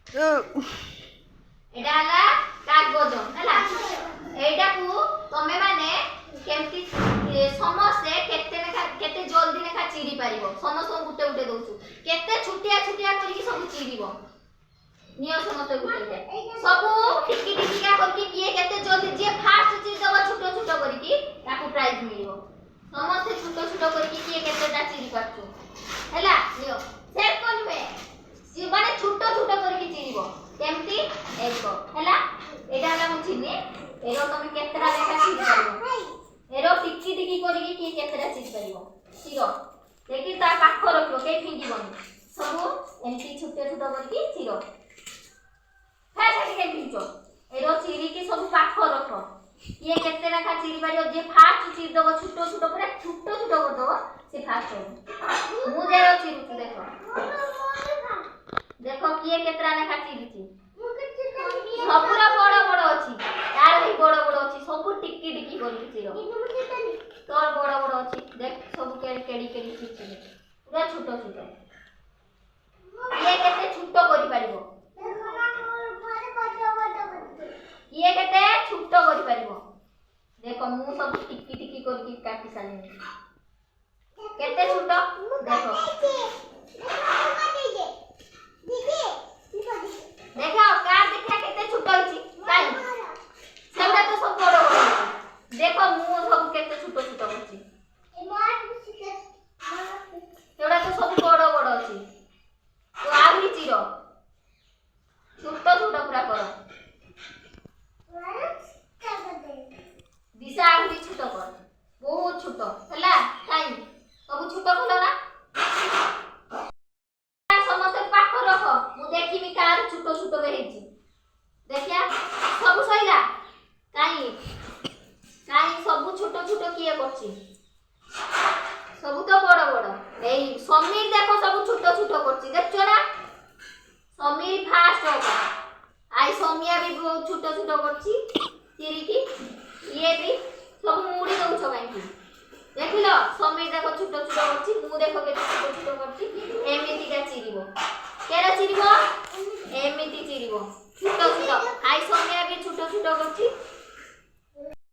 एटा हला कागज हला एटा को तमे माने केमती समस्ते केते जल्दी लेखा चिरी पारिबो समस्त गुटे गुटे दोछु केते छुटिया छुटिया करके सब चिरीबो नियो समस्त गुटे सब टिकी टिकी का करके किए केते जल्दी जे फास्ट चिरी दबो छोटो छोटो करके ताको प्राइज मिलिबो समस्त छोटो छोटो करके किए केतेटा चिरी पाछो हला नियो सेट करबे सी माने छोटो छोटो करके चिरीबो केमती एको हला एटा हला मु चिनी एरो तमे केतेटा लेखा चिरी पारिबो एरो टिकी टिकी करके किए केतेटा चिरी पारिबो चिरो देखि ता पाख रखियो के फिंगिबोनी सब एमती छोटे छोटे करके चिरो फा छाटी के फिंचो एरो चिरी की सब पाख रखो ये केते लेखा चिरी पारियो जे फास्ट चिरी दबो छोटो छोटो पूरा छोटो छोटो कर दबो से फास्ट हो मु जेरो चिरू देखो देखो किए केतरा लेखा चिरीची सबुरा बड़ बड़ अछि यार भी बड़ बड़ अछि सब टिकी टिकी करके चिरो तोर बड़ बड़ अछि देख सब केड़ी केड़ी केड़ी चिरी पूरा छोटो छोटो ये केते छोटो करि पारिबो ये केते छोटो करि पारिबो देखो मु सब टिकी टिकी करके काटी सालिनी केते छोटो देखो देखो कार देखा केते छोटो अछि काई सेबडा तो सब बड़ बड़ अछि देखो मु सब केते छोटो छोटो अछि सेबडा तो सब बड़ बड़ अछि तो आभी चिरो छोटो छोटो पूरा करो दिशा आभी छोटो कर बहुत छोटो हला काई सब छोटो कलो ना समस्त पाख रखो मु देखिमी कार छोटो छोटो बेहिची देखिया सब सइला काई काई सब छोटो छोटो किए करछि सब तो बड़ बड़ एई समीर देखो सब छोटो छोटो करछि देखछो ना समीर फास्ट होगा आई समिया भी बहुत छोटो छोटो करछि चिरी की ये भी सब मुड़ी दउछो काई देखिलो समीर देखो छोटो छोटो करछि मु देखो के छोटो छोटो करछि एमिति का चिरीबो केरा चिरीबो एमिति चिरीबो